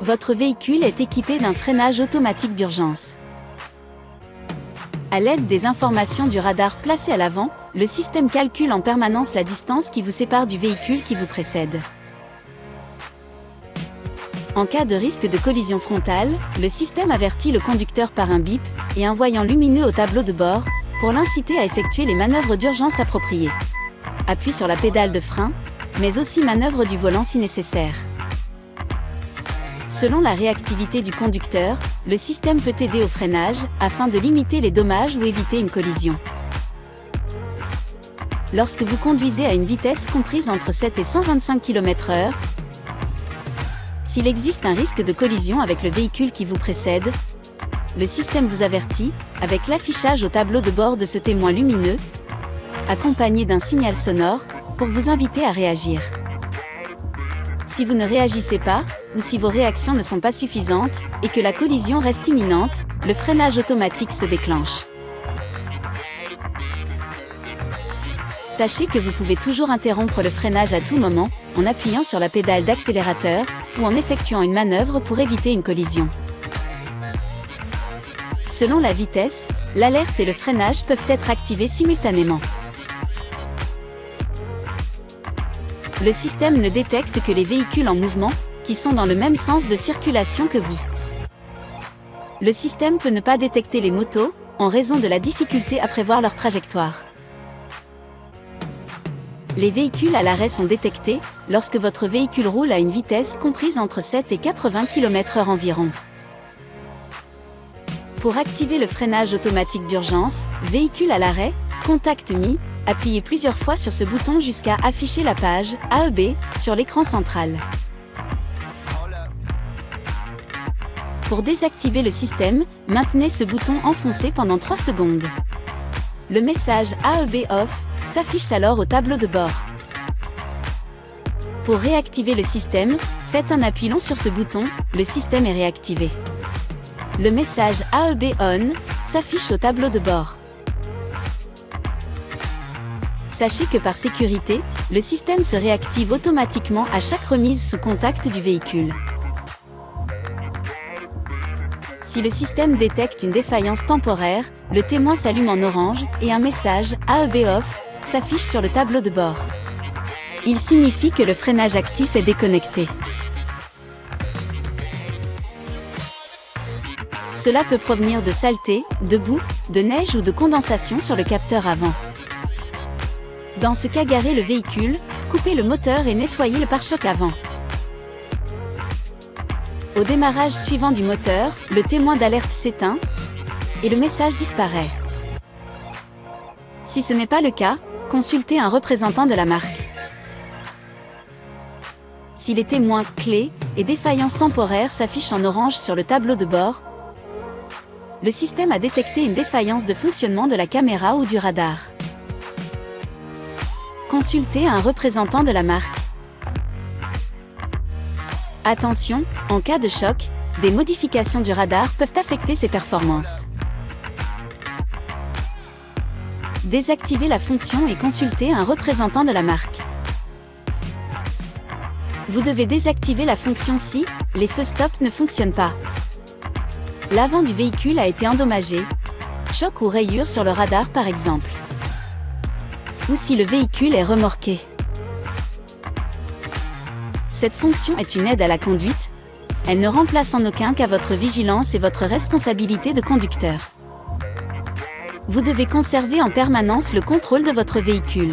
Votre véhicule est équipé d'un freinage automatique d'urgence. À l'aide des informations du radar placé à l'avant, le système calcule en permanence la distance qui vous sépare du véhicule qui vous précède. En cas de risque de collision frontale, le système avertit le conducteur par un bip et un voyant lumineux au tableau de bord pour l'inciter à effectuer les manœuvres d'urgence appropriées. Appui sur la pédale de frein, mais aussi manœuvre du volant si nécessaire. Selon la réactivité du conducteur, le système peut aider au freinage afin de limiter les dommages ou éviter une collision. Lorsque vous conduisez à une vitesse comprise entre 7 et 125 km/h, s'il existe un risque de collision avec le véhicule qui vous précède, le système vous avertit, avec l'affichage au tableau de bord de ce témoin lumineux, accompagné d'un signal sonore, pour vous inviter à réagir. Si vous ne réagissez pas, ou si vos réactions ne sont pas suffisantes, et que la collision reste imminente, le freinage automatique se déclenche. Sachez que vous pouvez toujours interrompre le freinage à tout moment, en appuyant sur la pédale d'accélérateur, ou en effectuant une manœuvre pour éviter une collision. Selon la vitesse, l'alerte et le freinage peuvent être activés simultanément. Le système ne détecte que les véhicules en mouvement, qui sont dans le même sens de circulation que vous. Le système peut ne pas détecter les motos, en raison de la difficulté à prévoir leur trajectoire. Les véhicules à l'arrêt sont détectés, lorsque votre véhicule roule à une vitesse comprise entre 7 et 80 km/h environ. Pour activer le freinage automatique d'urgence, véhicule à l'arrêt, contact mis, appuyez plusieurs fois sur ce bouton jusqu'à afficher la page AEB sur l'écran central. Pour désactiver le système, maintenez ce bouton enfoncé pendant 3 secondes. Le message AEB Off s'affiche alors au tableau de bord. Pour réactiver le système, faites un appui long sur ce bouton, le système est réactivé. Le message AEB On s'affiche au tableau de bord. Sachez que par sécurité, le système se réactive automatiquement à chaque remise sous contact du véhicule. Si le système détecte une défaillance temporaire, le témoin s'allume en orange et un message AEB Off s'affiche sur le tableau de bord. Il signifie que le freinage actif est déconnecté. Cela peut provenir de saleté, de boue, de neige ou de condensation sur le capteur avant. Dans ce cas, garez le véhicule, coupez le moteur et nettoyez le pare-choc avant. Au démarrage suivant du moteur, le témoin d'alerte s'éteint et le message disparaît. Si ce n'est pas le cas, consultez un représentant de la marque. Si les témoins clés et défaillances temporaires s'affichent en orange sur le tableau de bord, le système a détecté une défaillance de fonctionnement de la caméra ou du radar. Consultez un représentant de la marque. Attention, en cas de choc, des modifications du radar peuvent affecter ses performances. Désactivez la fonction et consultez un représentant de la marque. Vous devez désactiver la fonction si les feux stop ne fonctionnent pas. L'avant du véhicule a été endommagé, choc ou rayure sur le radar par exemple. Ou si le véhicule est remorqué. Cette fonction est une aide à la conduite, elle ne remplace en aucun cas votre vigilance et votre responsabilité de conducteur. Vous devez conserver en permanence le contrôle de votre véhicule.